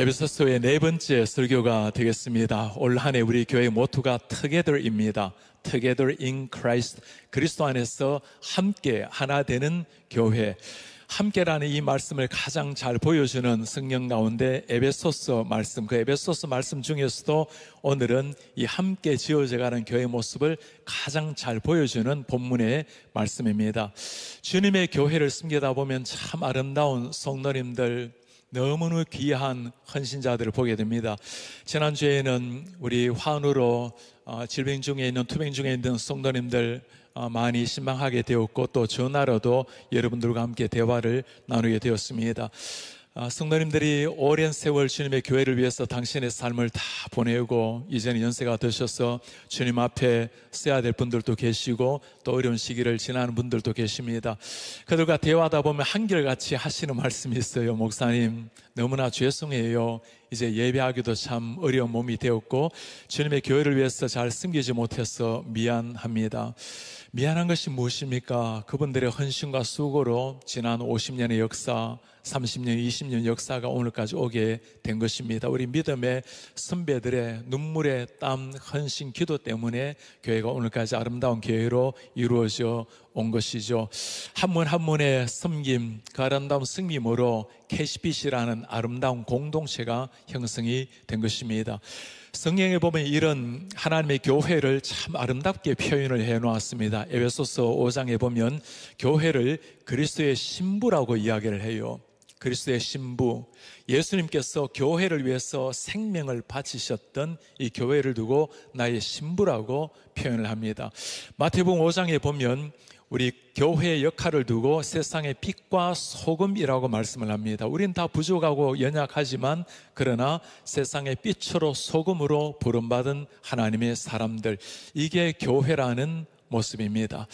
에베소서의 네 번째 설교가 되겠습니다. 올 한 해 우리 교회 모토가 Together입니다. Together in Christ. 그리스도 안에서 함께 하나 되는 교회. 함께라는 이 말씀을 가장 잘 보여주는 성경 가운데 에베소서 말씀, 그 에베소서 말씀 중에서도 오늘은 이 함께 지어져가는 교회 모습을 가장 잘 보여주는 본문의 말씀입니다. 주님의 교회를 섬기다 보면 참 아름다운 성도님들, 너무나 귀한 헌신자들을 보게 됩니다. 지난주에는 우리 환우로 질병 중에 있는, 투병 중에 있는 성도님들 많이 신방하게 되었고, 또 전화로도 여러분들과 함께 대화를 나누게 되었습니다. 성도님들이 오랜 세월 주님의 교회를 위해서 당신의 삶을 다 보내고 이제는 연세가 드셔서 주님 앞에 써야 될 분들도 계시고 또 어려운 시기를 지나는 분들도 계십니다. 그들과 대화하다 보면 한결같이 하시는 말씀이 있어요. 목사님, 너무나 죄송해요. 이제 예배하기도 참 어려운 몸이 되었고 주님의 교회를 위해서 잘 섬기지 못해서 미안합니다. 미안한 것이 무엇입니까? 그분들의 헌신과 수고로 지난 50년의 역사, 30년, 20년 역사가 오늘까지 오게 된 것입니다. 우리 믿음의 선배들의 눈물의 땀, 헌신, 기도 때문에 교회가 오늘까지 아름다운 교회로 이루어져 온 것이죠. 한 분 한 분의 섬김, 그 아름다운 승림으로 캐시핏이라는 아름다운 공동체가 형성이 된 것입니다. 성경에 보면 이런 하나님의 교회를 참 아름답게 표현을 해놓았습니다. 에베소서 5장에 보면 교회를 그리스도의 신부라고 이야기를 해요. 그리스도의 신부, 예수님께서 교회를 위해서 생명을 바치셨던 이 교회를 두고 나의 신부라고 표현을 합니다. 마태복음 5장에 보면 우리 교회의 역할을 두고 세상의 빛과 소금이라고 말씀을 합니다. 우린 다 부족하고 연약하지만 그러나 세상의 빛으로 소금으로 부름받은 하나님의 사람들, 이게 교회라는 모습입니다.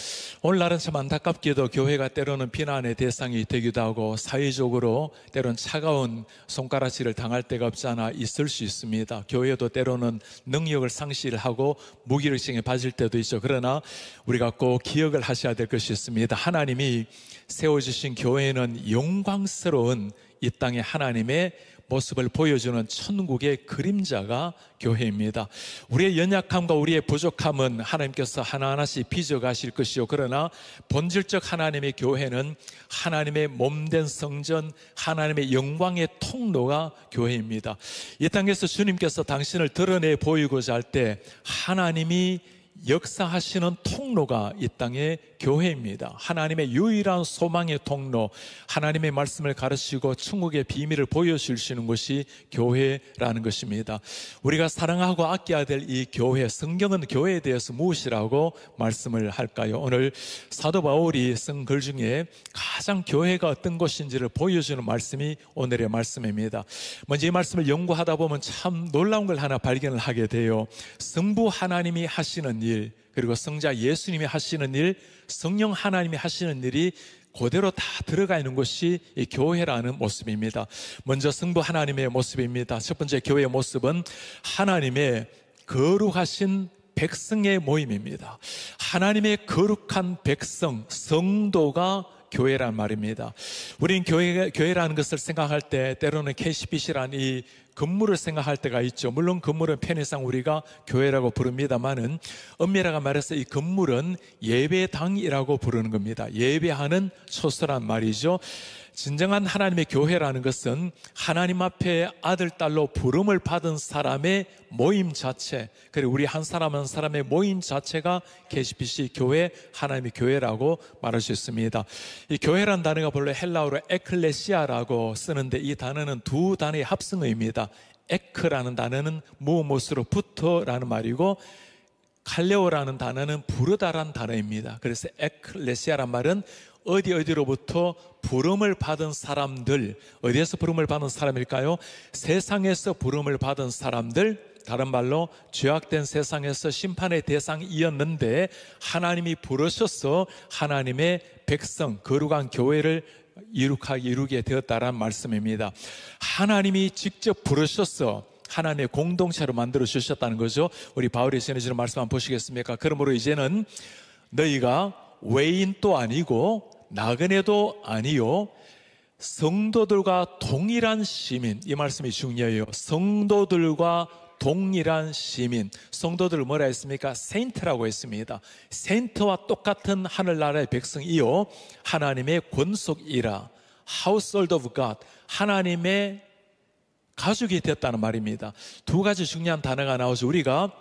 오늘날은 참 안타깝게도 교회가 때로는 비난의 대상이 되기도 하고 사회적으로 때로는 차가운 손가락질을 당할 때가 없지 않아 있을 수 있습니다. 교회도 때로는 능력을 상실하고 무기력증에 빠질 때도 있죠. 그러나 우리가 꼭 기억을 하셔야 될 것이 있습니다. 하나님이 세워주신 교회는 영광스러운 이 땅의 하나님의 모습을 보여주는 천국의 그림자가 교회입니다. 우리의 연약함과 우리의 부족함은 하나님께서 하나하나씩 빚어가실 것이요, 그러나 본질적 하나님의 교회는 하나님의 몸된 성전, 하나님의 영광의 통로가 교회입니다. 이 땅에서 주님께서 당신을 드러내 보이고자 할 때 하나님이 역사하시는 통로가 이 땅의 교회입니다. 하나님의 유일한 소망의 통로, 하나님의 말씀을 가르치고 천국의 비밀을 보여주시는 것이 교회라는 것입니다. 우리가 사랑하고 아껴야 될 이 교회, 성경은 교회에 대해서 무엇이라고 말씀을 할까요? 오늘 사도 바울이 쓴 글 중에 가장 교회가 어떤 것인지를 보여주는 말씀이 오늘의 말씀입니다. 먼저 이 말씀을 연구하다 보면 참 놀라운 걸 하나 발견을 하게 돼요. 성부 하나님이 하시는 일, 그리고 성자 예수님이 하시는 일, 성령 하나님이 하시는 일이 그대로 다 들어가 있는 것이 이 교회라는 모습입니다. 먼저 성부 하나님의 모습입니다. 첫 번째 교회의 모습은 하나님의 거룩하신 백성의 모임입니다. 하나님의 거룩한 백성, 성도가 교회란 말입니다. 우린 교회라는 것을 생각할 때 때로는 캐시핏이라는 이 건물을 생각할 때가 있죠. 물론 건물은 편의상 우리가 교회라고 부릅니다만은 엄밀하게 말해서 이 건물은 예배당이라고 부르는 겁니다. 예배하는 초소란 말이죠. 진정한 하나님의 교회라는 것은 하나님 앞에 아들, 딸로 부름을 받은 사람의 모임 자체, 그리고 우리 한 사람 한 사람의 모임 자체가 캐시핏이 교회, 하나님의 교회라고 말할 수 있습니다. 이 교회라는 단어가 본래 헬라어로 에클레시아라고 쓰는데 이 단어는 두 단어의 합성어입니다. 에크라는 단어는 무엇으로부터라는 말이고 칼레오라는 단어는 부르다라는 단어입니다. 그래서 에클레시아란 말은 어디로부터 부름을 받은 사람들, 어디에서 부름을 받은 사람일까요? 세상에서 부름을 받은 사람들, 다른 말로 죄악된 세상에서 심판의 대상이었는데 하나님이 부르셔서 하나님의 백성, 거룩한 교회를 이루게 되었다라는 말씀입니다. 하나님이 직접 부르셔서 하나님의 공동체로 만들어 주셨다는 거죠. 우리 바울이 전해주는 말씀 한번 보시겠습니까? 그러므로 이제는 너희가 외인도 아니고 나그네도 아니요 성도들과 동일한 시민, 이 말씀이 중요해요. 성도들과 동일한 시민. 성도들을 뭐라 했습니까? 세인트라고 했습니다. 세인트와 똑같은 하늘나라의 백성이요 하나님의 권속이라, household of God, 하나님의 가족이 되었다는 말입니다. 두 가지 중요한 단어가 나오죠. 우리가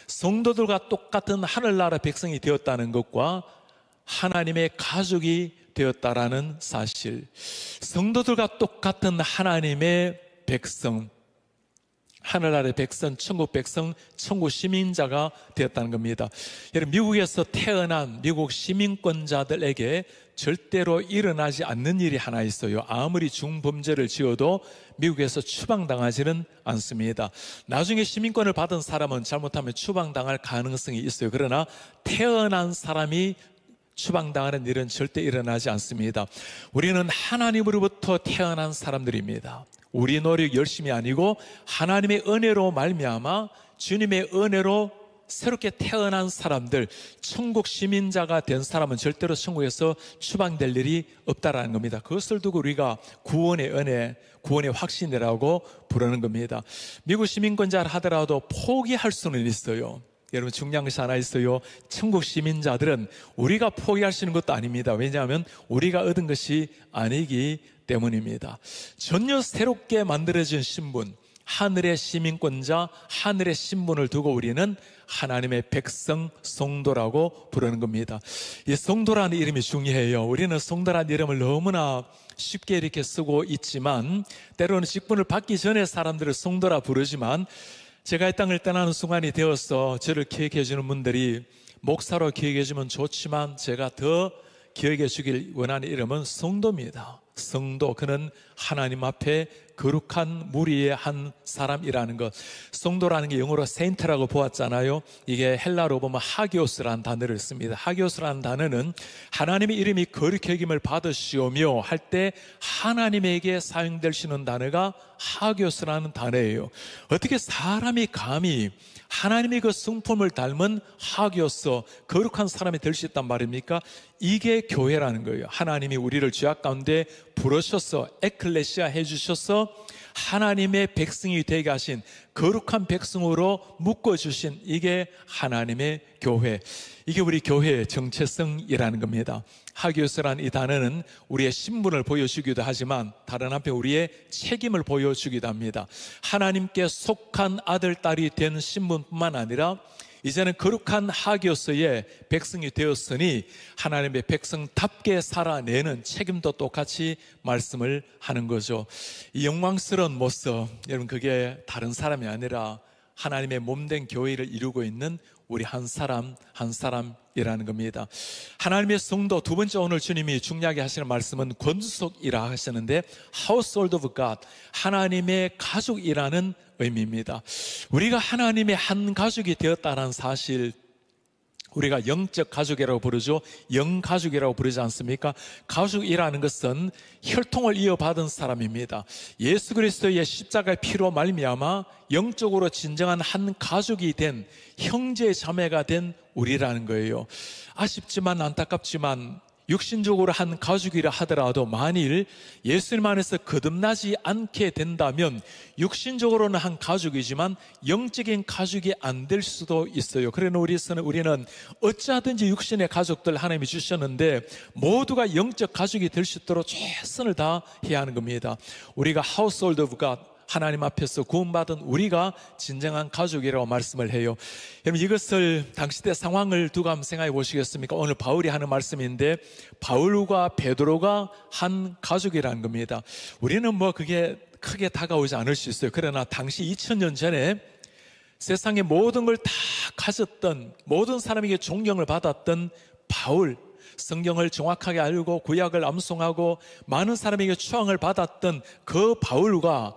성도들과 똑같은 하늘나라 백성이 되었다는 것과 하나님의 가족이 되었다라는 사실. 성도들과 똑같은 하나님의 백성, 하늘나라의 백성, 천국 백성, 천국 시민자가 되었다는 겁니다. 여러분, 미국에서 태어난 미국 시민권자들에게 절대로 일어나지 않는 일이 하나 있어요. 아무리 중범죄를 지어도 미국에서 추방당하지는 않습니다. 나중에 시민권을 받은 사람은 잘못하면 추방당할 가능성이 있어요. 그러나 태어난 사람이 추방당하는 일은 절대 일어나지 않습니다. 우리는 하나님으로부터 태어난 사람들입니다. 우리 노력 열심이 아니고 하나님의 은혜로 말미암아 주님의 은혜로 새롭게 태어난 사람들, 천국 시민자가 된 사람은 절대로 천국에서 추방될 일이 없다라는 겁니다. 그것을 두고 우리가 구원의 은혜, 구원의 확신이라고 부르는 겁니다. 미국 시민권자를 하더라도 포기할 수는 있어요. 여러분, 중요한 것이 하나 있어요. 천국 시민자들은 우리가 포기할 수 있는 것도 아닙니다. 왜냐하면 우리가 얻은 것이 아니기 때문입니다. 전혀 새롭게 만들어진 신분, 하늘의 시민권자, 하늘의 신분을 두고 우리는 하나님의 백성, 성도라고 부르는 겁니다. 이 성도라는 이름이 중요해요. 우리는 성도라는 이름을 너무나 쉽게 이렇게 쓰고 있지만, 때로는 직분을 받기 전에 사람들을 성도라 부르지만, 제가 이 땅을 떠나는 순간이 되어서 저를 기억해 주는 분들이 목사로 기억해 주면 좋지만 제가 더 기억해 주길 원하는 이름은 성도입니다. 성도, 그는 하나님 앞에 거룩한 무리의 한 사람이라는 것. 성도라는 게 영어로 세인트라고 보았잖아요. 이게 헬라로 보면 하기오스라는 단어를 씁니다. 하기오스라는 단어는 하나님의 이름이 거룩히 여김을 받으시오며 할 때 하나님에게 사용될 수 있는 단어가 하기오스라는 단어예요. 어떻게 사람이 감히 하나님의 그 성품을 닮은 하기오스, 거룩한 사람이 될 수 있단 말입니까? 이게 교회라는 거예요. 하나님이 우리를 죄악 가운데 부르셔서 에클레시아 해주셔서 하나님의 백성이 되게 하신, 거룩한 백성으로 묶어주신, 이게 하나님의 교회, 이게 우리 교회의 정체성이라는 겁니다. 하기오스라는 이 단어는 우리의 신분을 보여주기도 하지만 다른 한편 우리의 책임을 보여주기도 합니다. 하나님께 속한 아들, 딸이 된 신분뿐만 아니라 이제는 거룩한 하기오스의 백성이 되었으니 하나님의 백성답게 살아내는 책임도 똑같이 말씀을 하는 거죠. 이 영광스러운 모습, 여러분, 그게 다른 사람이 아니라 하나님의 몸된 교회를 이루고 있는 우리 한 사람 한 사람이라는 겁니다. 하나님의 성도, 두 번째 오늘 주님이 중요하게 하시는 말씀은 권속이라 하시는데 household of God, 하나님의 가족이라는 의미입니다. 우리가 하나님의 한 가족이 되었다는 사실, 우리가 영적 가족이라고 부르죠. 영가족이라고 부르지 않습니까? 가족이라는 것은 혈통을 이어받은 사람입니다. 예수 그리스도의 십자가의 피로 말미암아 영적으로 진정한 한 가족이 된, 형제 자매가 된 우리라는 거예요. 아쉽지만 안타깝지만 육신적으로 한 가족이라 하더라도 만일 예수님 안에서 거듭나지 않게 된다면 육신적으로는 한 가족이지만 영적인 가족이 안 될 수도 있어요. 그러나 우리는 어찌하든지 육신의 가족들 하나님이 주셨는데 모두가 영적 가족이 될 수 있도록 최선을 다해야 하는 겁니다. 우리가 household of God, 하나님 앞에서 구원받은 우리가 진정한 가족이라고 말씀을 해요. 여러분, 이것을 당시 때 상황을 두고 한번 생각해 보시겠습니까? 오늘 바울이 하는 말씀인데 바울과 베드로가 한 가족이라는 겁니다. 우리는 뭐 그게 크게 다가오지 않을 수 있어요. 그러나 당시 2000년 전에 세상의 모든 걸 다 가졌던, 모든 사람에게 존경을 받았던 바울, 성경을 정확하게 알고 구약을 암송하고 많은 사람에게 추앙을 받았던 그 바울과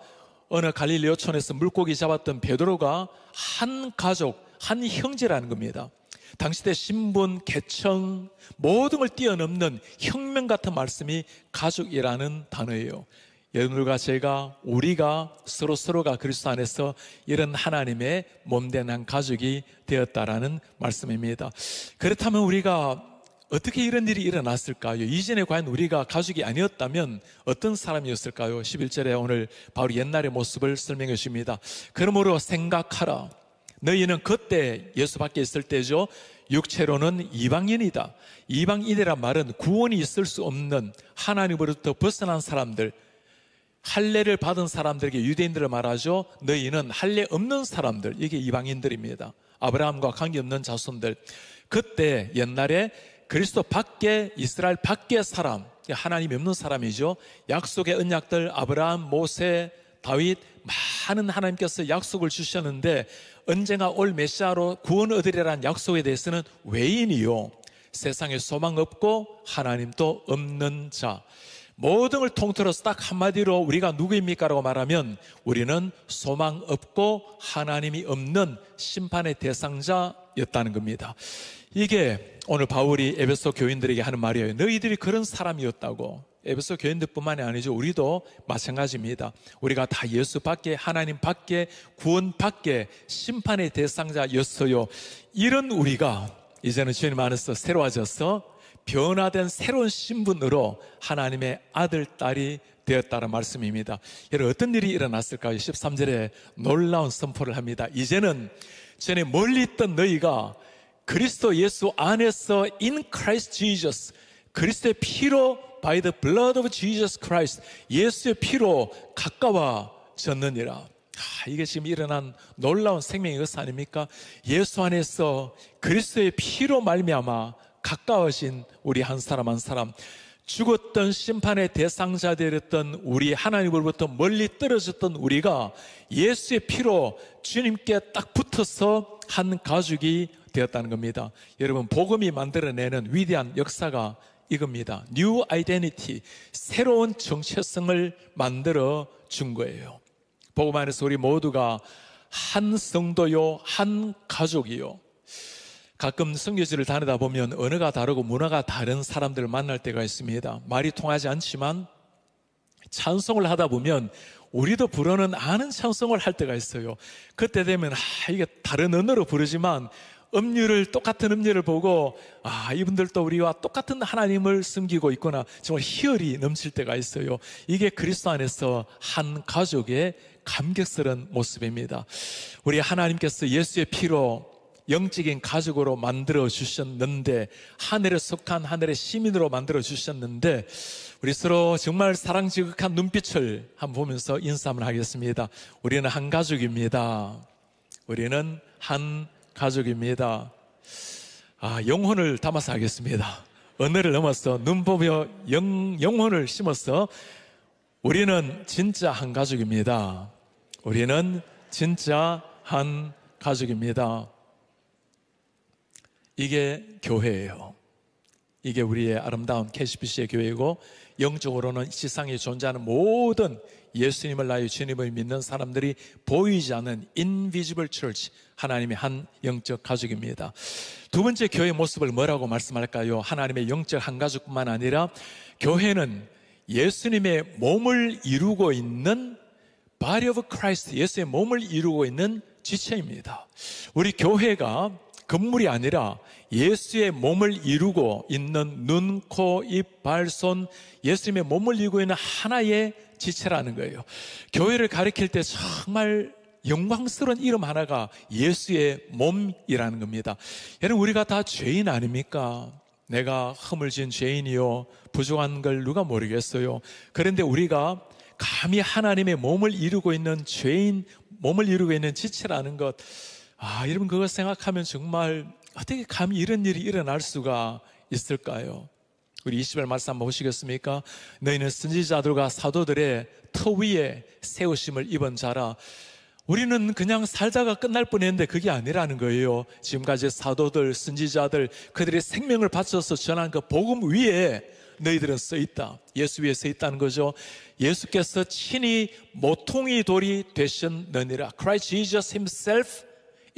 어느 갈릴리 요촌에서 물고기 잡았던 베드로가 한 가족, 한 형제라는 겁니다. 당시 때 신분, 계층, 모든 걸 뛰어넘는 혁명 같은 말씀이 가족이라는 단어예요. 여러분들과 제가, 우리가 서로가 그리스도 안에서 이런 하나님의 몸된 한 가족이 되었다라는 말씀입니다. 그렇다면 우리가 어떻게 이런 일이 일어났을까요? 이전에 과연 우리가 가족이 아니었다면 어떤 사람이었을까요? 11절에 오늘 바로 옛날의 모습을 설명해 주십니다. 그러므로 생각하라. 너희는 그때 예수 밖에 있을 때죠. 육체로는 이방인이다. 이방인이란 말은 구원이 있을 수 없는 하나님으로부터 벗어난 사람들, 할례를 받은 사람들에게 유대인들을 말하죠. 너희는 할례 없는 사람들, 이게 이방인들입니다. 아브라함과 관계없는 자손들. 그때 옛날에 그리스도 밖에, 이스라엘 밖의 사람, 하나님이 없는 사람이죠. 약속의 언약들, 아브라함, 모세, 다윗, 많은 하나님께서 약속을 주셨는데 언젠가 올 메시아로 구원 얻으리라는 약속에 대해서는 외인이요, 세상에 소망 없고 하나님도 없는 자, 모든 걸 통틀어서 딱 한마디로 우리가 누구입니까? 라고 말하면 우리는 소망 없고 하나님이 없는 심판의 대상자였다는 겁니다. 이게 오늘 바울이 에베소 교인들에게 하는 말이에요. 너희들이 그런 사람이었다고. 에베소 교인들뿐만이 아니죠. 우리도 마찬가지입니다. 우리가 다 예수 밖에, 하나님 밖에, 구원 밖에 심판의 대상자였어요. 이런 우리가 이제는 주님 안에서 새로워져서 변화된 새로운 신분으로 하나님의 아들, 딸이 되었다는 말씀입니다. 여러분, 어떤 일이 일어났을까요? 13절에 놀라운 선포를 합니다. 이제는 전에 멀리 있던 너희가 그리스도 예수 안에서 in Christ Jesus, 그리스도의 피로, by the blood of Jesus Christ, 예수의 피로 가까워졌느니라. 이게 지금 일어난 놀라운 생명의 역사 아닙니까? 예수 안에서 그리스도의 피로 말미암아 가까워진 우리 한 사람 한 사람, 죽었던 심판의 대상자들이었던 우리, 하나님으로부터 멀리 떨어졌던 우리가 예수의 피로 주님께 딱 붙어서 한 가족이 되었다는 겁니다. 여러분, 복음이 만들어내는 위대한 역사가 이겁니다. New Identity, 새로운 정체성을 만들어 준 거예요. 복음 안에서 우리 모두가 한 성도요, 한 가족이요. 가끔 선교지를 다니다 보면 언어가 다르고 문화가 다른 사람들을 만날 때가 있습니다. 말이 통하지 않지만 찬송을 하다 보면 우리도 부르는 아는 찬송을 할 때가 있어요. 그때 되면 이게 다른 언어로 부르지만 똑같은 음률을 보고 이분들도 우리와 똑같은 하나님을 섬기고 있구나, 정말 희열이 넘칠 때가 있어요. 이게 그리스도 안에서 한 가족의 감격스러운 모습입니다. 우리 하나님께서 예수의 피로 영적인 가족으로 만들어 주셨는데, 하늘에 속한 하늘의 시민으로 만들어 주셨는데, 우리 서로 정말 사랑 지극한 눈빛을 한번 보면서 인사 한번 하겠습니다. 우리는 한 가족입니다. 우리는 한 가족입니다. 영혼을 담아서 하겠습니다. 언어를 넘어서 눈 보며 영혼을 심어서 우리는 진짜 한 가족입니다. 우리는 진짜 한 가족입니다. 이게 교회예요. 이게 우리의 아름다운 KCBC의 교회이고, 영적으로는 세상에 존재하는 모든 예수님을 나의 주님을 믿는 사람들이 보이지 않는 invisible church, 하나님의 한 영적 가족입니다. 두 번째 교회의 모습을 뭐라고 말씀할까요? 하나님의 영적 한 가족뿐만 아니라 교회는 예수님의 몸을 이루고 있는 body of Christ, 예수의 몸을 이루고 있는 지체입니다. 우리 교회가 건물이 아니라 예수의 몸을 이루고 있는 눈, 코, 입, 발, 손, 예수님의 몸을 이루고 있는 하나의 지체라는 거예요. 교회를 가리킬 때 정말 영광스러운 이름 하나가 예수의 몸이라는 겁니다. 여러분, 우리가 다 죄인 아닙니까? 내가 허물진 죄인이요, 부족한 걸 누가 모르겠어요. 그런데 우리가 감히 하나님의 몸을 이루고 있는 죄인, 몸을 이루고 있는 지체라는 것, 여러분, 그거 생각하면 정말 어떻게 감히 이런 일이 일어날 수가 있을까요? 우리 20절 말씀 한번 보시겠습니까? 너희는 선지자들과 사도들의 터 위에 세우심을 입은 자라. 우리는 그냥 살다가 끝날 뻔했는데 그게 아니라는 거예요. 지금까지 사도들, 선지자들, 그들의 생명을 바쳐서 전한 그 복음 위에 너희들은 서 있다. 예수 위에 서 있다는 거죠. 예수께서 친히 모퉁이 돌이 되셨느니라. Christ Jesus himself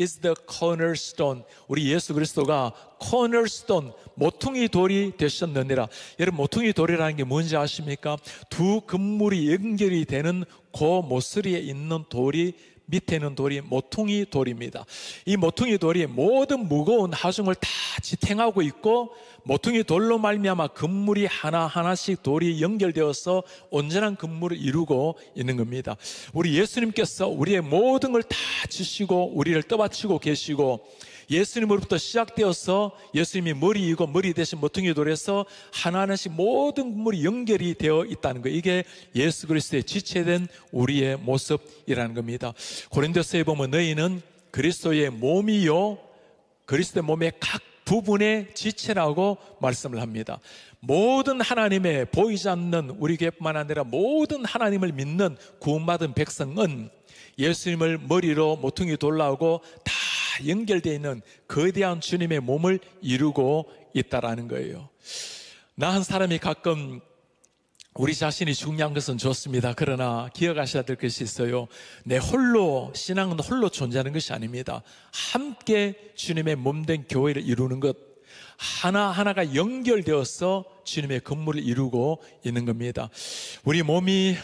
is the cornerstone. 우리 예수 그리스도가 cornerstone, 모퉁이 돌이 되셨느니라. 여러분, 모퉁이 돌이라는 게 뭔지 아십니까? 두 건물이 연결이 되는 그 모서리에 있는 돌이 밑에 있는 돌이 모퉁이 돌입니다. 이 모퉁이 돌이 모든 무거운 하중을 다 지탱하고 있고, 모퉁이 돌로 말미암아 건물이 하나하나씩 돌이 연결되어서 온전한 건물을 이루고 있는 겁니다. 우리 예수님께서 우리의 모든 걸 다 지시고 우리를 떠받치고 계시고, 예수님으로부터 시작되어서 예수님이 머리이고 머리 대신 모퉁이 돌에서 하나하나씩 모든 건물이 연결이 되어 있다는 거예요. 이게 예수 그리스도의 지체된 우리의 모습이라는 겁니다. 고린도서에 보면 너희는 그리스도의 몸이요 그리스도의 몸의 각 부분의 지체라고 말씀을 합니다. 모든 하나님의 보이지 않는 우리 교회뿐만 아니라 모든 하나님을 믿는 구원받은 백성은 예수님을 머리로 모퉁이 돌라고 다 연결되어 있는 거대한 주님의 몸을 이루고 있다라는 거예요. 나 한 사람이 가끔 우리 자신이 중요한 것은 좋습니다. 그러나 기억하셔야 될 것이 있어요. 내 홀로, 신앙은 홀로 존재하는 것이 아닙니다. 함께 주님의 몸된 교회를 이루는 것, 하나하나가 연결되어서 주님의 건물을 이루고 있는 겁니다. 우리 몸이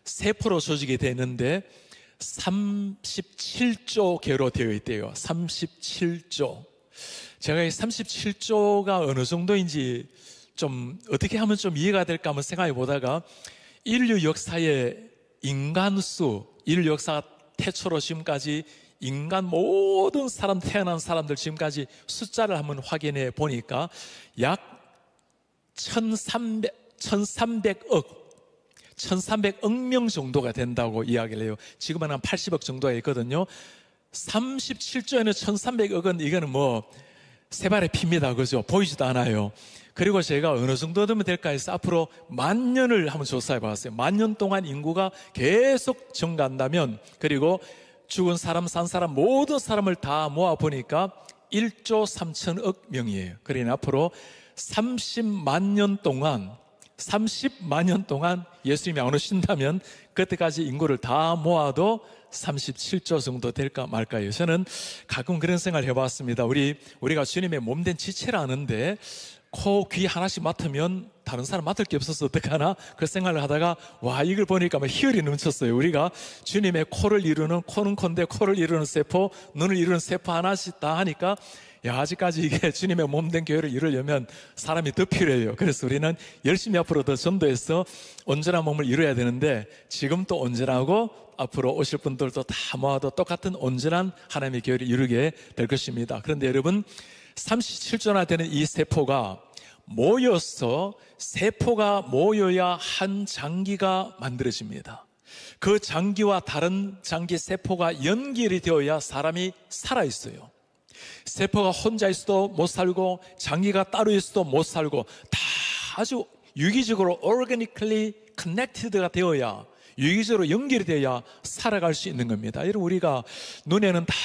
세포로 조직이 되는데 37조 개로 되어 있대요. 37조. 제가 이 37조가 어느 정도인지 좀 어떻게 하면 좀 이해가 될까 한번 생각해 보다가, 인류 역사의 인류 역사 태초로 지금까지 인간 모든 사람, 태어난 사람들 지금까지 숫자를 한번 확인해 보니까 약 1300억 명 정도가 된다고 이야기를 해요. 지금은 한 80억 정도가 있거든요. 37조에는 1300억은 이거는 뭐 세발의 피입니다. 그죠? 보이지도 않아요. 그리고 제가 어느 정도 되면 될까 해서 앞으로 10,000년을 한번 조사해 봤어요. 10,000년 동안 인구가 계속 증가한다면, 그리고 죽은 사람, 산 사람, 모든 사람을 다 모아 보니까 1조 3천억 명이에요. 그러니 앞으로 30만 년 동안 예수님이 안 오신다면 그때까지 인구를 다 모아도 37조 정도 될까 말까요? 저는 가끔 그런 생각을 해봤습니다. 우리가 주님의 몸된 지체라는데 코, 귀 하나씩 맡으면 다른 사람 맡을 게 없어서 어떡하나? 그 생각을 하다가 와, 이걸 보니까 막 희열이 넘쳤어요. 우리가 주님의 코를 이루는, 코는 콘데 코를 이루는 세포, 눈을 이루는 세포 하나씩 다 하니까, 야, 아직까지 이게 주님의 몸된 교회를 이루려면 사람이 더 필요해요. 그래서 우리는 열심히 앞으로 더 전도해서 온전한 몸을 이루어야 되는데, 지금 또 온전하고 앞으로 오실 분들도 다 모아도 똑같은 온전한 하나님의 교회를 이루게 될 것입니다. 그런데 여러분, 37조나 되는 이 세포가 모여서, 세포가 모여야 한 장기가 만들어집니다. 그 장기와 다른 장기 세포가 연결이 되어야 사람이 살아있어요. 세포가 혼자 있어도 못 살고 장기가 따로 있어도 못 살고 다 아주 유기적으로 organically connected가 되어야, 유기적으로 연결이 되어야 살아갈 수 있는 겁니다. 여러분, 우리가 눈에는 다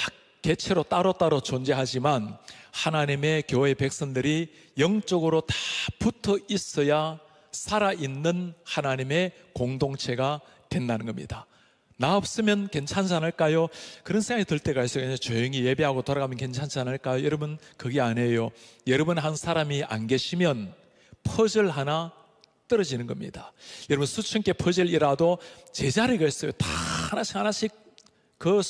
개체로 따로따로 존재하지만 하나님의 교회 백성들이 영적으로 다 붙어 있어야 살아있는 하나님의 공동체가 된다는 겁니다. 나 없으면 괜찮지 않을까요? 그런 생각이 들 때가 있어요. 그냥 조용히 예배하고 돌아가면 괜찮지 않을까요? 여러분, 그게 아니에요. 여러분 한 사람이 안 계시면 퍼즐 하나 떨어지는 겁니다. 여러분, 수천 개 퍼즐이라도 제자리가 있어요. 다 하나씩 그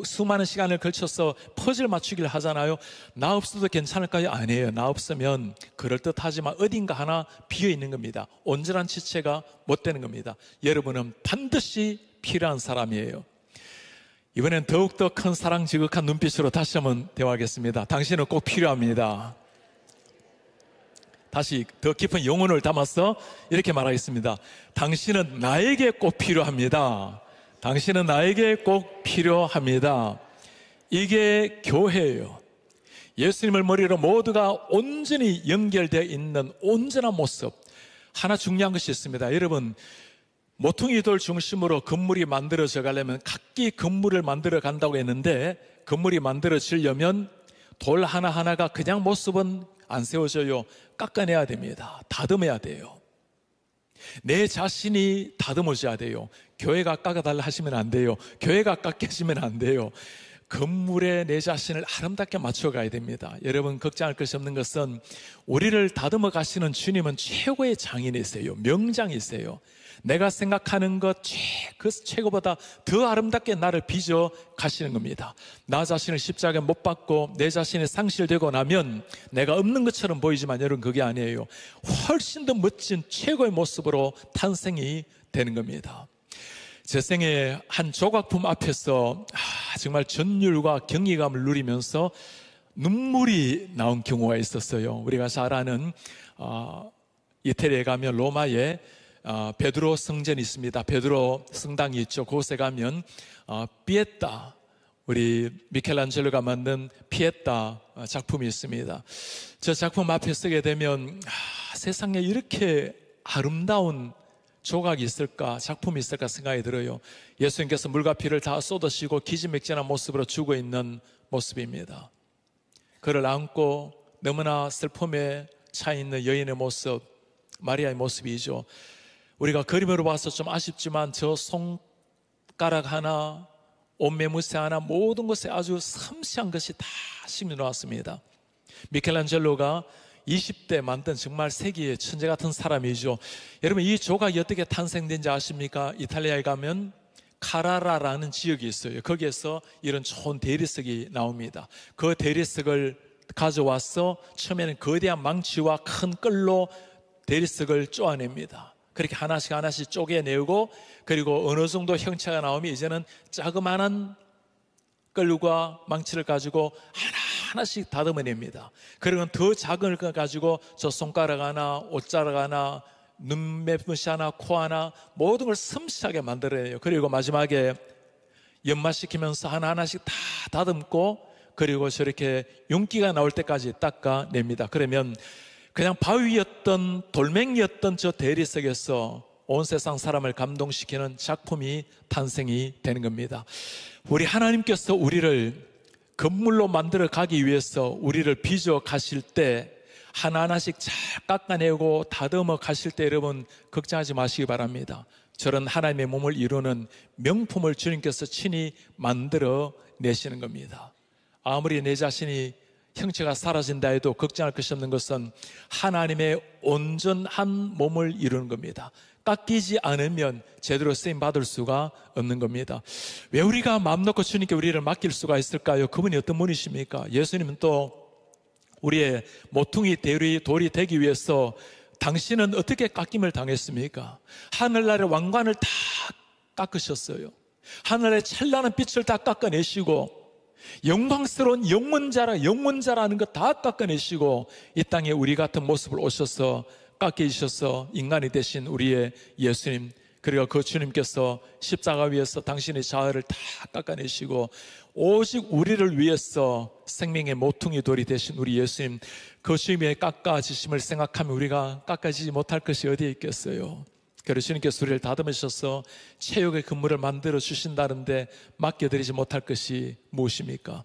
수많은 시간을 걸쳐서 퍼즐 맞추기를 하잖아요. 나 없어도 괜찮을까요? 아니에요. 나 없으면 그럴듯하지만 어딘가 하나 비어있는 겁니다. 온전한 지체가 못 되는 겁니다. 여러분은 반드시 필요한 사람이에요. 이번엔 더욱더 큰 사랑 지극한 눈빛으로 다시 한번 대화하겠습니다. 당신은 꼭 필요합니다. 다시 더 깊은 영혼을 담아서 이렇게 말하겠습니다. 당신은 나에게 꼭 필요합니다. 당신은 나에게 꼭 필요합니다. 이게 교회예요. 예수님을 머리로 모두가 온전히 연결되어 있는 온전한 모습. 하나 중요한 것이 있습니다. 여러분, 모퉁이 돌 중심으로 건물이 만들어져 가려면, 각기 건물을 만들어 간다고 했는데, 건물이 만들어지려면 돌 하나하나가 그냥 모습은 안 세워져요. 깎아내야 됩니다. 다듬어야 돼요. 내 자신이 다듬어져야 돼요. 교회가 깎아달라 하시면 안 돼요. 교회가 깎여지면 안 돼요. 건물에 내 자신을 아름답게 맞춰가야 됩니다. 여러분 걱정할 것이 없는 것은 우리를 다듬어 가시는 주님은 최고의 장인이세요. 명장이세요. 내가 생각하는 것 그 최고보다 더 아름답게 나를 빚어 가시는 겁니다. 나 자신을 십자가에 못 박고 내 자신이 상실되고 나면 내가 없는 것처럼 보이지만 여러분 그게 아니에요. 훨씬 더 멋진 최고의 모습으로 탄생이 되는 겁니다. 제 생의 한 조각품 앞에서 정말 전율과 경이감을 누리면서 눈물이 나온 경우가 있었어요. 우리가 잘 아는 이태리에 가면 로마에 베드로 성전이 있습니다. 베드로 성당이 있죠. 그곳에 가면 피에타, 우리 미켈란젤로가 만든 피에타 작품이 있습니다. 저 작품 앞에 서게 되면 세상에 이렇게 아름다운 조각이 있을까, 작품이 있을까 생각이 들어요. 예수님께서 물과 피를 다 쏟으시고 기진맥진한 모습으로 죽어 있는 모습입니다. 그를 안고 너무나 슬픔에 차 있는 여인의 모습, 마리아의 모습이죠. 우리가 그림으로 봐서 좀 아쉽지만 저 손가락 하나, 옷매무새 하나, 모든 것에 아주 섬세한 것이 다 심겨 놓았습니다. 미켈란젤로가 20대 만든 정말 세계의 천재 같은 사람이죠. 여러분 이 조각이 어떻게 탄생된지 아십니까? 이탈리아에 가면 카라라라는 지역이 있어요. 거기에서 이런 좋은 대리석이 나옵니다. 그 대리석을 가져와서 처음에는 거대한 망치와 큰 끌로 대리석을 쪼아냅니다. 그렇게 하나씩 하나씩 쪼개내고 그리고 어느 정도 형체가 나오면 이제는 자그마한 끌과 망치를 가지고 하나씩 다듬어냅니다. 그리고 더 작은 걸 가지고 저 손가락 하나, 옷자락 하나, 눈매무새 하나, 코 하나 모든 걸 섬세하게 만들어내요. 그리고 마지막에 연마시키면서 하나하나씩 다 다듬고 그리고 저렇게 윤기가 나올 때까지 닦아냅니다. 그러면 그냥 바위였던 돌멩이였던 저 대리석에서 온 세상 사람을 감동시키는 작품이 탄생이 되는 겁니다. 우리 하나님께서 우리를 건물로 만들어 가기 위해서 우리를 빚어 가실 때 하나하나씩 잘 깎아내고 다듬어 가실 때 여러분 걱정하지 마시기 바랍니다. 저런 하나님의 몸을 이루는 명품을 주님께서 친히 만들어 내시는 겁니다. 아무리 내 자신이 형체가 사라진다 해도 걱정할 것이 없는 것은 하나님의 온전한 몸을 이루는 겁니다. 깎이지 않으면 제대로 쓰임받을 수가 없는 겁니다. 왜 우리가 마음 놓고 주님께 우리를 맡길 수가 있을까요? 그분이 어떤 분이십니까? 예수님은 또 우리의 모퉁이 돌이 되기 위해서 당신은 어떻게 깎임을 당했습니까? 하늘나라의 왕관을 다 깎으셨어요. 하늘의 찬란한 빛을 다 깎아내시고 영광스러운 영원자라는 것 다 깎아내시고 이 땅에 우리 같은 모습을 오셔서 깎이셔서 인간이 되신 우리의 예수님, 그리고 그 주님께서 십자가 위에서 당신의 자아를 다 깎아내시고 오직 우리를 위해서 생명의 모퉁이 돌이 되신 우리 예수님, 그 주님의 깎아지심을 생각하면 우리가 깎아지지 못할 것이 어디에 있겠어요? 그래서 주님께서 우리를 다듬으셔서 체육의 근무를 만들어 주신다는데 맡겨드리지 못할 것이 무엇입니까?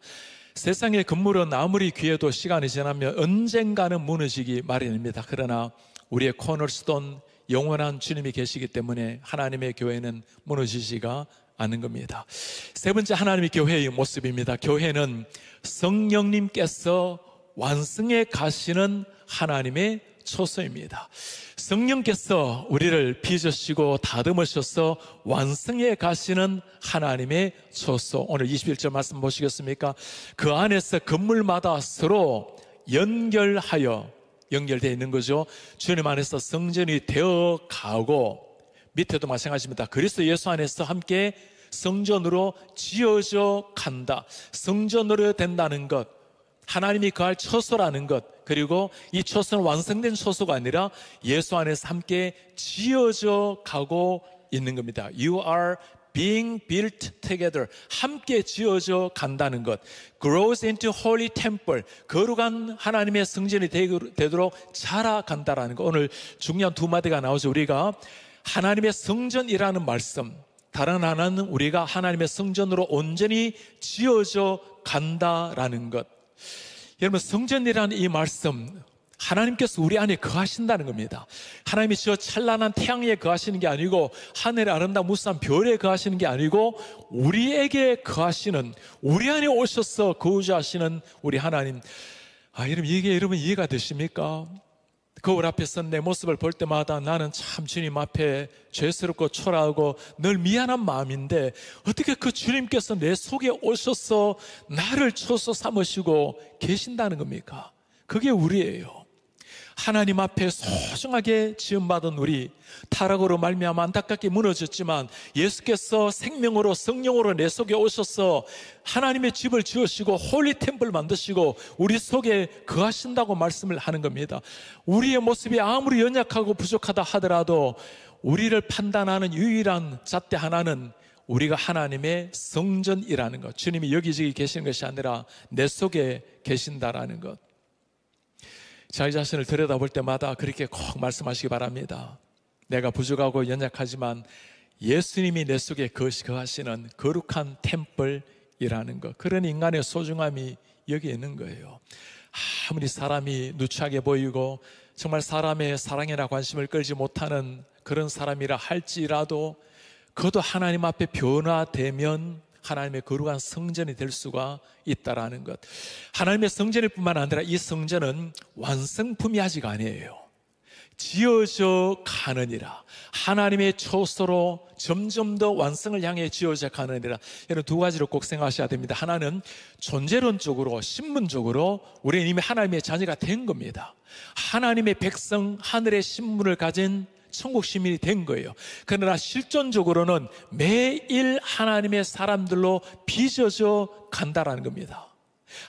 세상의 건물은 아무리 귀해도 시간이 지나면 언젠가는 무너지기 마련입니다. 그러나 우리의 코너스톤 영원한 주님이 계시기 때문에 하나님의 교회는 무너지지가 않는 겁니다. 세 번째 하나님의 교회의 모습입니다. 교회는 성령님께서 완성해 가시는 하나님의 초소입니다. 성령께서 우리를 빚으시고 다듬으셔서 완성해 가시는 하나님의 초소. 오늘 21절 말씀 보시겠습니까? 그 안에서 건물마다 서로 연결되어 있는 거죠. 주님 안에서 성전이 되어 가고 밑에도 마찬가지입니다. 그리스도 예수 안에서 함께 성전으로 지어져 간다. 성전으로 된다는 것, 하나님이 거할 처소라는 것, 그리고 이 처소는 완성된 처소가 아니라 예수 안에서 함께 지어져 가고 있는 겁니다. You are being built together. 함께 지어져 간다는 것. Grows into holy temple. 거룩한 하나님의 성전이 되도록 자라간다라는 것. 오늘 중요한 두 마디가 나오죠. 우리가 하나님의 성전이라는 말씀, 다른 하나는 우리가 하나님의 성전으로 온전히 지어져 간다라는 것. 여러분, 성전이라는 이 말씀, 하나님께서 우리 안에 거하신다는 겁니다. 하나님이 저 찬란한 태양에 거하시는 게 아니고 하늘의 아름다운 무수한 별에 거하시는 게 아니고 우리에게 거하시는, 우리 안에 오셔서 거주하시는 우리 하나님. 여러분, 이게 여러분 이해가 되십니까? 거울 앞에서 내 모습을 볼 때마다 나는 참 주님 앞에 죄스럽고 초라하고 늘 미안한 마음인데 어떻게 그 주님께서 내 속에 오셔서 나를 초소 삼으시고 계신다는 겁니까? 그게 우리예요. 하나님 앞에 소중하게 지음받은 우리, 타락으로 말미암아 안타깝게 무너졌지만 예수께서 생명으로 성령으로 내 속에 오셔서 하나님의 집을 지으시고 홀리 템플 만드시고 우리 속에 거하신다고 말씀을 하는 겁니다. 우리의 모습이 아무리 연약하고 부족하다 하더라도 우리를 판단하는 유일한 잣대 하나는 우리가 하나님의 성전이라는 것, 주님이 여기저기 계시는 것이 아니라 내 속에 계신다라는 것. 자기 자신을 들여다볼 때마다 그렇게 꼭 말씀하시기 바랍니다. 내가 부족하고 연약하지만 예수님이 내 속에 거하시는 거룩한 템플이라는 것, 그런 인간의 소중함이 여기 있는 거예요. 아무리 사람이 누추하게 보이고 정말 사람의 사랑이나 관심을 끌지 못하는 그런 사람이라 할지라도 그것도 하나님 앞에 변화되면 하나님의 거룩한 성전이 될 수가 있다라는 것. 하나님의 성전일 뿐만 아니라 이 성전은 완성품이 아직 아니에요. 지어져 가느니라. 하나님의 초소로 점점 더 완성을 향해 지어져 가느니라. 여러분, 두 가지로 꼭 생각하셔야 됩니다. 하나는 존재론적으로, 신분적으로 우리는 이미 하나님의 자녀가 된 겁니다. 하나님의 백성, 하늘의 신분을 가진 천국 시민이 된 거예요. 그러나 실존적으로는 매일 하나님의 사람들로 빚어져 간다라는 겁니다.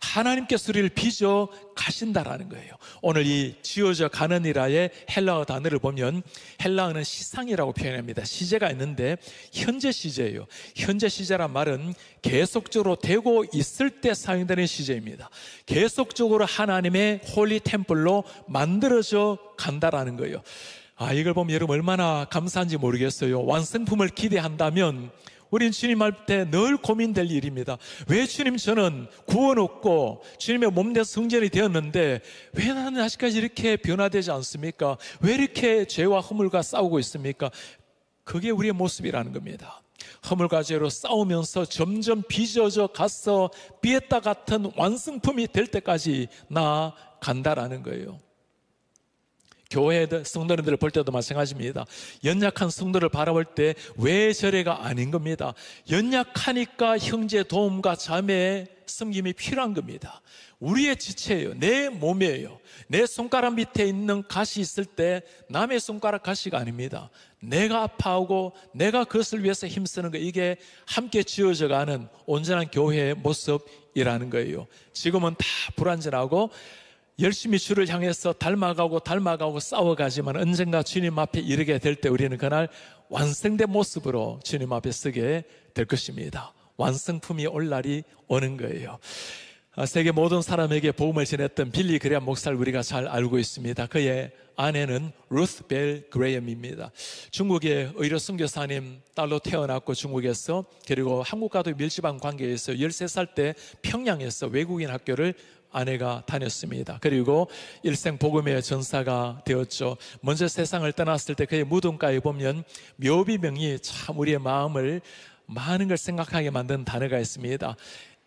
하나님께서 우리를 빚어 가신다라는 거예요. 오늘 이 지어져 가느니라의 헬라어 단어를 보면 헬라어는 시상이라고 표현합니다. 시제가 있는데 현재 시제예요. 현재 시제란 말은 계속적으로 되고 있을 때 사용되는 시제입니다. 계속적으로 하나님의 홀리 템플로 만들어져 간다라는 거예요. 이걸 보면 여러분 얼마나 감사한지 모르겠어요. 완성품을 기대한다면 우린 주님 할 때 늘 고민될 일입니다. 왜 주님, 저는 구원 얻고 주님의 몸된 성전이 되었는데 왜 나는 아직까지 이렇게 변화되지 않습니까? 왜 이렇게 죄와 허물과 싸우고 있습니까? 그게 우리의 모습이라는 겁니다. 허물과 죄로 싸우면서 점점 빚어져 가서 비에타 같은 완성품이 될 때까지 나아간다라는 거예요. 교회 성도님들을 볼 때도 마찬가지입니다. 연약한 성도를 바라볼 때 왜 저래가 아닌 겁니다. 연약하니까 형제 도움과 자매의 섬김이 필요한 겁니다. 우리의 지체예요. 내 몸이에요. 내 손가락 밑에 있는 가시 있을 때 남의 손가락 가시가 아닙니다. 내가 아파하고 내가 그것을 위해서 힘쓰는 거, 이게 함께 지어져가는 온전한 교회의 모습이라는 거예요. 지금은 다 불완전하고 열심히 주를 향해서 닮아가고 싸워가지만 언젠가 주님 앞에 이르게 될 때 우리는 그날 완성된 모습으로 주님 앞에 서게 될 것입니다. 완성품이 올 날이 오는 거예요. 세계 모든 사람에게 복음을 전했던 빌리 그레이엄 목사를 우리가 잘 알고 있습니다. 그의 아내는 루스 벨 그레이엄입니다. 중국의 의료 선교사님 딸로 태어났고 중국에서, 그리고 한국과도 밀접한 관계에서 13살 때 평양에서 외국인 학교를 아내가 다녔습니다. 그리고 일생 복음의 전사가 되었죠. 먼저 세상을 떠났을 때 그의 무덤가에 보면 묘비명이 참 우리의 마음을 많은 걸 생각하게 만든 단어가 있습니다.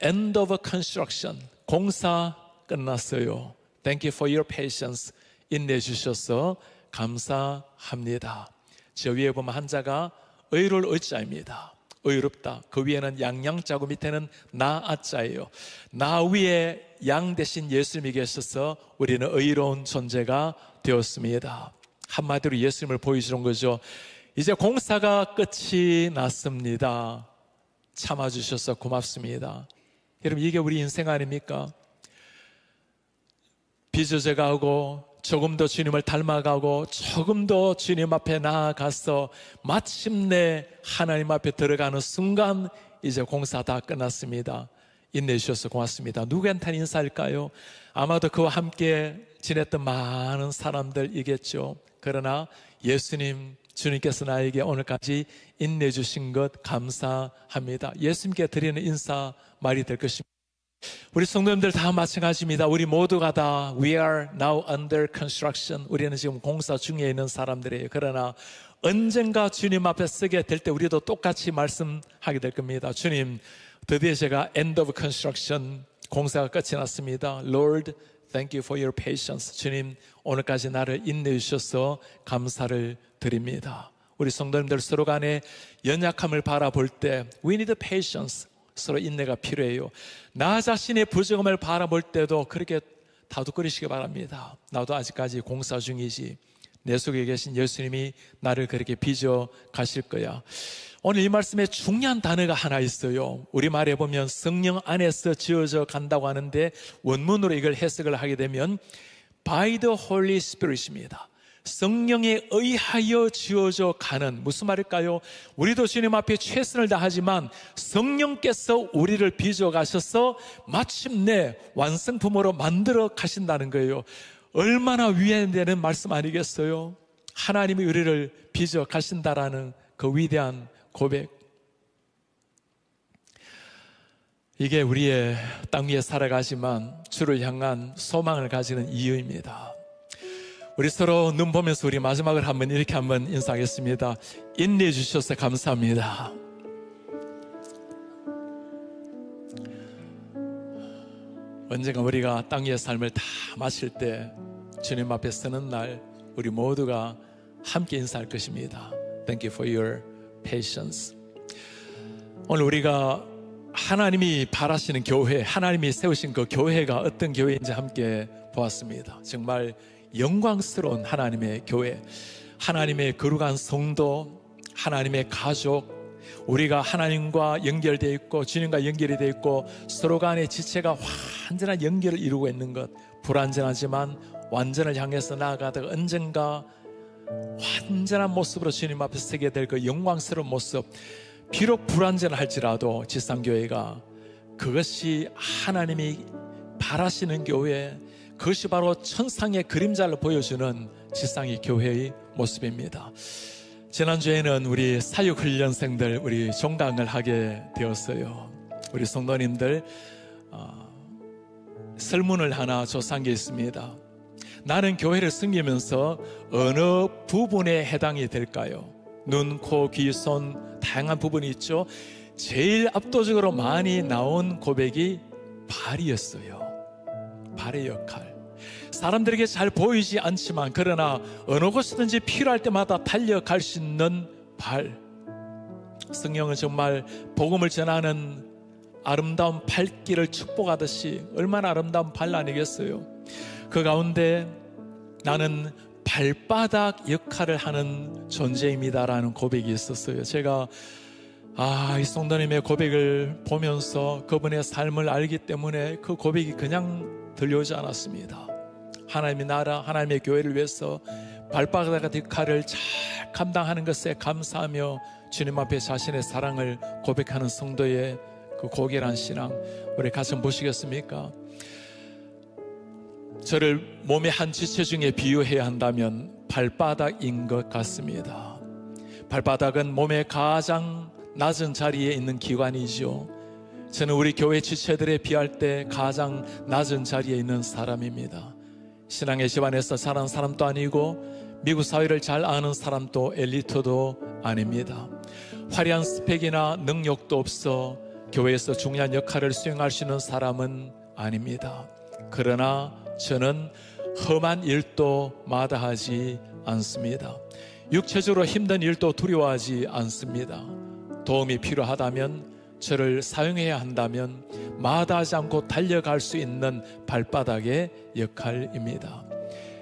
End of construction. 공사 끝났어요. Thank you for your patience. 인내주셔서 감사합니다. 저 위에 보면 한자가 의로울 의자입니다. 의롭다. 그 위에는 양양자고 밑에는 나아자예요. 나 위에 양 대신 예수님이 계셔서 우리는 의로운 존재가 되었습니다. 한마디로 예수님을 보여주는 거죠. 이제 공사가 끝이 났습니다. 참아주셔서 고맙습니다. 여러분, 이게 우리 인생 아닙니까? 빚어져 가고 조금 더 주님을 닮아가고 조금 더 주님 앞에 나아가서 마침내 하나님 앞에 들어가는 순간 이제 공사 다 끝났습니다. 인내주셔서 고맙습니다. 누구한테 인사할까요? 아마도 그와 함께 지냈던 많은 사람들이겠죠. 그러나 예수님, 주님께서 나에게 오늘까지 인내주신 것 감사합니다. 예수님께 드리는 인사 말이 될 것입니다. 우리 성도님들 다 마찬가지입니다. 우리 모두가 다 We are now under construction. 우리는 지금 공사 중에 있는 사람들이에요. 그러나 언젠가 주님 앞에 서게 될 때 우리도 똑같이 말씀하게 될 겁니다. 주님, 드디어 제가 end of construction, 공사가 끝이 났습니다. Lord, thank you for your patience. 주님, 오늘까지 나를 인내해 주셔서 감사를 드립니다. 우리 성도님들 서로 간에 연약함을 바라볼 때 We need patience. 서로 인내가 필요해요. 나 자신의 부족함을 바라볼 때도 그렇게 다독거리시기 바랍니다. 나도 아직까지 공사 중이지. 내 속에 계신 예수님이 나를 그렇게 빚어 가실 거야. 오늘 이 말씀에 중요한 단어가 하나 있어요. 우리말에 보면 성령 안에서 지어져 간다고 하는데 원문으로 이걸 해석을 하게 되면 By the Holy Spirit입니다. 성령에 의하여 지어져 가는, 무슨 말일까요? 우리도 주님 앞에 최선을 다하지만 성령께서 우리를 빚어 가셔서 마침내 완성품으로 만들어 가신다는 거예요. 얼마나 위안되는 말씀 아니겠어요? 하나님이 우리를 빚어 가신다라는 그 위대한 고백. 이게 우리의 땅 위에 살아가지만 주를 향한 소망을 가지는 이유입니다. 우리 서로 눈 보면서 우리 마지막을 이렇게 한번 인사하겠습니다. 인내해 주셔서 감사합니다. 언젠가 우리가 땅 위의 삶을 다 마칠 때 주님 앞에 서는 날 우리 모두가 함께 인사할 것입니다. Thank you for your patience. 오늘 우리가 하나님이 바라시는 교회, 하나님이 세우신 그 교회가 어떤 교회인지 함께 보았습니다. 정말 영광스러운 하나님의 교회, 하나님의 거룩한 성도, 하나님의 가족, 우리가 하나님과 연결되어 있고 주님과 연결이 되어 있고 서로 간의 지체가 완전한 연결을 이루고 있는 것, 불완전하지만 완전을 향해서 나아가다가 언젠가 완전한 모습으로 주님 앞에 서게 될 그 영광스러운 모습, 비록 불완전할지라도 지상교회가 그것이 하나님이 바라시는 교회, 그것이 바로 천상의 그림자를 보여주는 지상의 교회의 모습입니다. 지난주에는 우리 사육훈련생들 우리 종강을 하게 되었어요. 우리 성도님들 설문을 하나 조사한 게 있습니다. 나는 교회를 섬기면서 어느 부분에 해당이 될까요? 눈, 코, 귀, 손 다양한 부분이 있죠. 제일 압도적으로 많이 나온 고백이 발이었어요. 발의 역할. 사람들에게 잘 보이지 않지만 그러나 어느 곳이든지 필요할 때마다 달려갈 수 있는 발. 성령은 정말 복음을 전하는 아름다운 발길을 축복하듯이 얼마나 아름다운 발 아니겠어요? 그 가운데 나는 발바닥 역할을 하는 존재입니다라는 고백이 있었어요. 제가 이 성도님의 고백을 보면서 그분의 삶을 알기 때문에 그 고백이 그냥 들려오지 않았습니다. 하나님의 나라, 하나님의 교회를 위해서 발바닥 역할을 잘 감당하는 것에 감사하며 주님 앞에 자신의 사랑을 고백하는 성도의 그 고결한 신앙, 우리 가슴 보시겠습니까? 저를 몸의 한 지체 중에 비유해야 한다면 발바닥인 것 같습니다. 발바닥은 몸의 가장 낮은 자리에 있는 기관이죠. 저는 우리 교회 지체들에 비할 때 가장 낮은 자리에 있는 사람입니다. 신앙의 집안에서 자란 사람도 아니고 미국 사회를 잘 아는 사람도 엘리트도 아닙니다. 화려한 스펙이나 능력도 없어 교회에서 중요한 역할을 수행할 수 있는 사람은 아닙니다. 그러나 저는 험한 일도 마다하지 않습니다. 육체적으로 힘든 일도 두려워하지 않습니다. 도움이 필요하다면 저를 사용해야 한다면 마다하지 않고 달려갈 수 있는 발바닥의 역할입니다.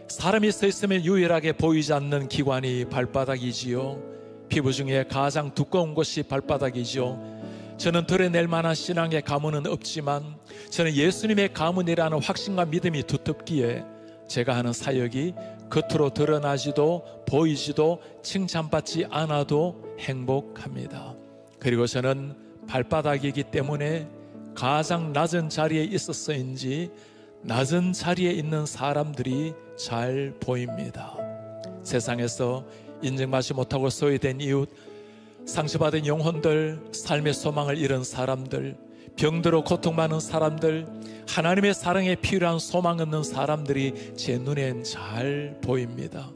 사람이 서 있으면 유일하게 보이지 않는 기관이 발바닥이지요. 피부 중에 가장 두꺼운 곳이 발바닥이죠. 저는 드러낼 만한 신앙의 가문은 없지만 저는 예수님의 가문이라는 확신과 믿음이 두텁기에 제가 하는 사역이 겉으로 드러나지도 보이지도 칭찬받지 않아도 행복합니다. 그리고 저는 발바닥이기 때문에 가장 낮은 자리에 있었어인지 낮은 자리에 있는 사람들이 잘 보입니다. 세상에서 인정받지 못하고 소외된 이웃, 상처받은 영혼들, 삶의 소망을 잃은 사람들, 병들어 고통받는 사람들, 하나님의 사랑에 필요한 소망 없는 사람들이 제 눈엔 잘 보입니다.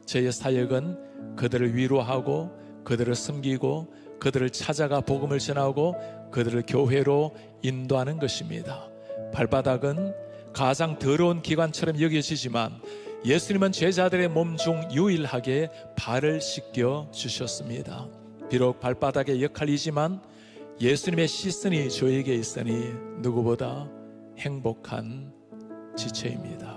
저의 사역은 그들을 위로하고 그들을 섬기고 그들을 찾아가 복음을 전하고 그들을 교회로 인도하는 것입니다. 발바닥은 가장 더러운 기관처럼 여겨지지만 예수님은 제자들의 몸 중 유일하게 발을 씻겨 주셨습니다. 비록 발바닥의 역할이지만 예수님의 시선이 저에게 있으니 누구보다 행복한 지체입니다.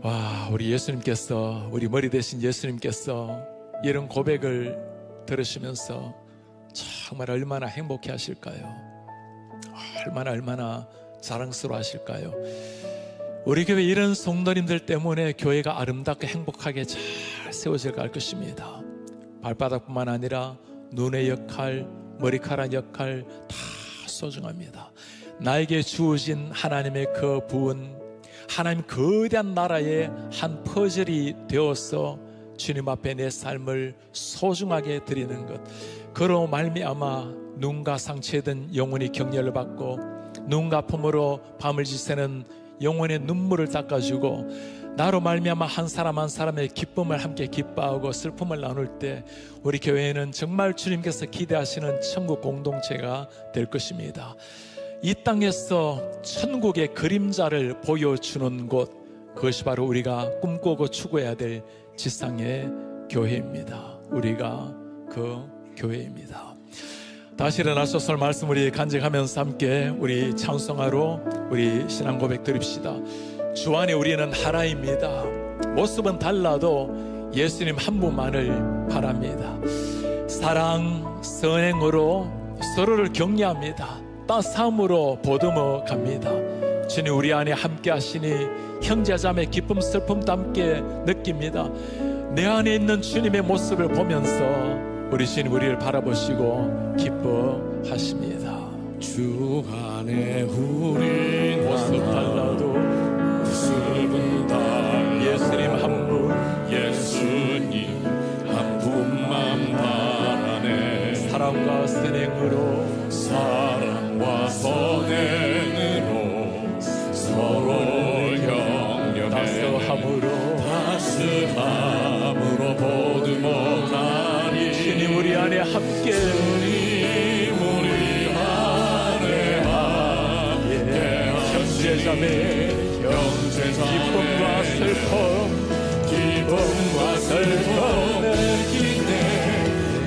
와, 우리 예수님께서, 우리 머리 대신 예수님께서 이런 고백을 들으시면서 정말 얼마나 행복해 하실까요? 얼마나 자랑스러워 하실까요? 우리 교회 이런 성도님들 때문에 교회가 아름답게 행복하게 잘 세워져 갈 것입니다. 발바닥뿐만 아니라 눈의 역할, 머리카락 역할 다 소중합니다. 나에게 주어진 하나님의 그 부은 하나님 거대한 나라의 한 퍼즐이 되어서 주님 앞에 내 삶을 소중하게 드리는 것, 그로 말미암아 눈과 상처든 영혼이 격려를 받고 눈과 아픔으로 밤을 지새는 영혼의 눈물을 닦아주고 나로 말미암아 한 사람 한 사람의 기쁨을 함께 기뻐하고 슬픔을 나눌 때 우리 교회는 정말 주님께서 기대하시는 천국 공동체가 될 것입니다. 이 땅에서 천국의 그림자를 보여주는 곳, 그것이 바로 우리가 꿈꾸고 추구해야 될 지상의 교회입니다. 우리가 그 교회입니다. 다시 일어나서 오늘 말씀 우리 간직하면서 함께 우리 찬송하러 우리 신앙 고백 드립시다. 주 안에 우리는 하나입니다. 모습은 달라도 예수님 한 분만을 바랍니다. 사랑, 선행으로 서로를 격려합니다. 따스함으로 보듬어 갑니다. 주님 우리 안에 함께 하시니 형제자매 기쁨 슬픔도 함께 느낍니다. 내 안에 있는 주님의 모습을 보면서 우리 주님 우리를 바라보시고 기뻐하십니다. 주 안에 우린 모습 달라도 모습은 달라도 예수님 한 분, 예수님 한 분만 바라네. 사랑과 선행으로 사랑과 선행으로 서로를 격려해 따스함으로 보듬어 가니 주님 우리 안에 함께 주님 우리 안에 함께 형제자매 기쁨과 슬픔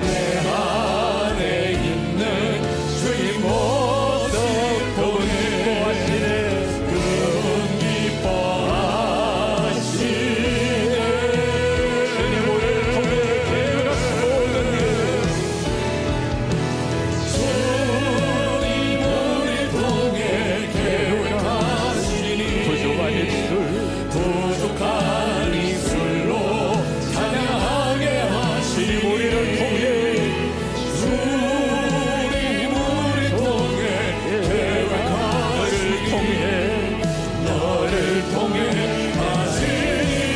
내 안에 있는 주의 모습 기뻐하시네. 주님 우리를 통해 계획하신 모든 일 주님 우리 통해 계획하시니 부족한 입술로 찬양하게 하시니 우리를 통해 주님 우리 통해 계획하시니 너를 통해 하시니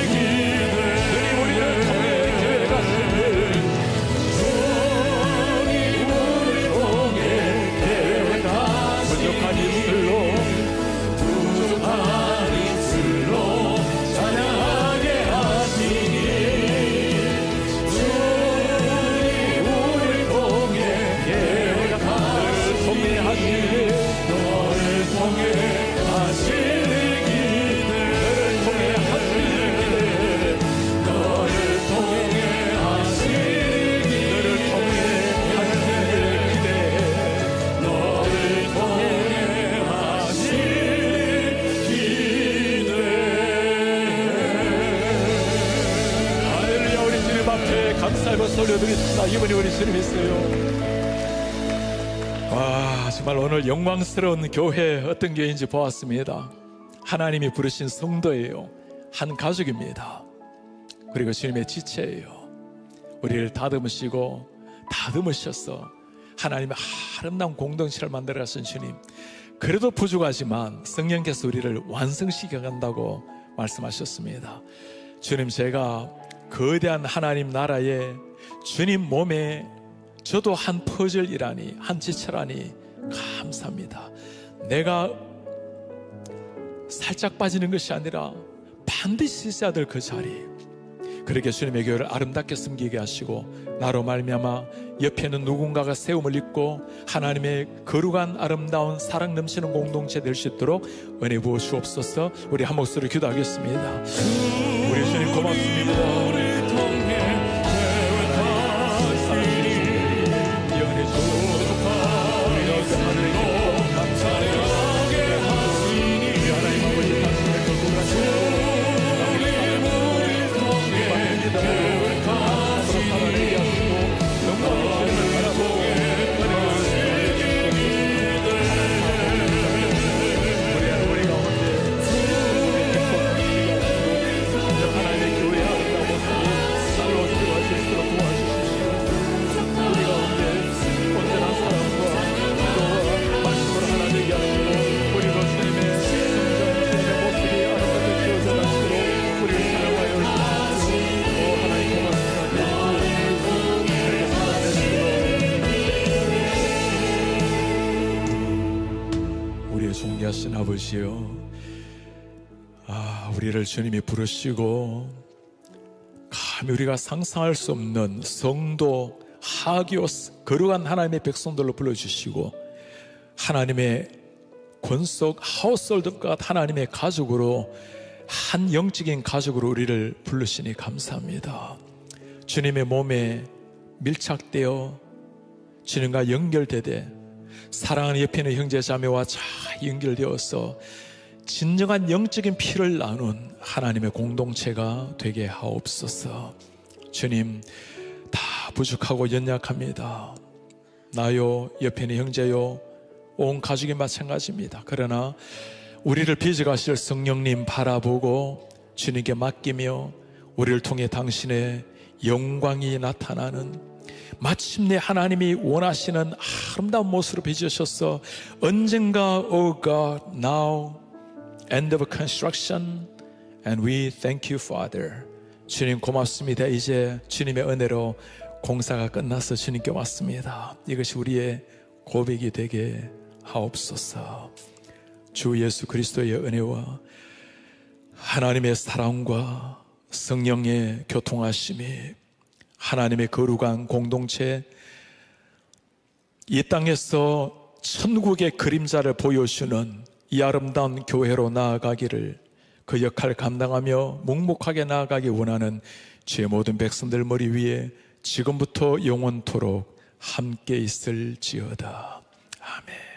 기대 우리를 통해 계획하시니 주님 우리 통해 계획하시니 부족한 입술로 부족한 입술로 찬양하게 하시니 주님 우리 통해 계획하시니 너를 통해 하시니 기대 너를 통해 하시니 기대 너를 통해 하시니 기대 할렐루야. 우리 주님 앞에 감사의 박수 올려드립니다. 이분이 우리 주님이세요. 와, 정말 오늘 영광스러운 교회 어떤 교회인지 보았습니다. 하나님이 부르신 성도예요. 한 가족입니다. 그리고 주님의 지체예요. 우리를 다듬으시고 다듬으셔서 하나님의 아름다운 공동체를 만들어가신 주님, 그래도 부족하지만 성령께서 우리를 완성시켜 간다고 말씀하셨습니다. 주님, 제가 거대한 하나님 나라에 주님 몸에 저도 한 퍼즐이라니, 한 지체라니 감사합니다. 내가 살짝 빠지는 것이 아니라 반드시 있어야 될 그 자리, 그렇게 주님의 교회를 아름답게 섬기게 하시고 나로 말미암아 옆에는 누군가가 세움을 입고 하나님의 거룩한 아름다운 사랑 넘치는 공동체 될 수 있도록 은혜 부어 주옵소서. 우리 한 목소리 기도하겠습니다. 우리 주님 고맙습니다. 우리 통해 계획하시니 이 은혜 주옵소서. 우리가 하늘의 감사하게 하시니 우리 하나님 아버지 당신의 거룩하신 존귀하신 아버지요, 우리를 주님이 부르시고 감히 우리가 상상할 수 없는 성도, 하기오스, 거룩한 하나님의 백성들로 불러주시고 하나님의 권속 하우스홀드과 하나님의 가족으로, 한 영적인 가족으로 우리를 부르시니 감사합니다. 주님의 몸에 밀착되어 주님과 연결되되 사랑하는 옆에 있는 형제 자매와 잘 연결되어서 진정한 영적인 피를 나눈 하나님의 공동체가 되게 하옵소서. 주님, 다 부족하고 연약합니다. 나요, 옆에 있는 형제요, 온 가족이 마찬가지입니다. 그러나 우리를 빚어가실 성령님 바라보고 주님께 맡기며 우리를 통해 당신의 영광이 나타나는, 마침내 하나님이 원하시는 아름다운 모습으로 빚으셔서 언젠가 Oh God, now end of construction and we thank you Father. 주님 고맙습니다. 이제 주님의 은혜로 공사가 끝나서 주님께 왔습니다. 이것이 우리의 고백이 되게 하옵소서. 주 예수 그리스도의 은혜와 하나님의 사랑과 성령의 교통하심이, 하나님의 거룩한 공동체, 이 땅에서 천국의 그림자를 보여주는 이 아름다운 교회로 나아가기를, 그 역할을 감당하며 묵묵하게 나아가기 원하는 주의 모든 백성들 머리 위에 지금부터 영원토록 함께 있을지어다. 아멘.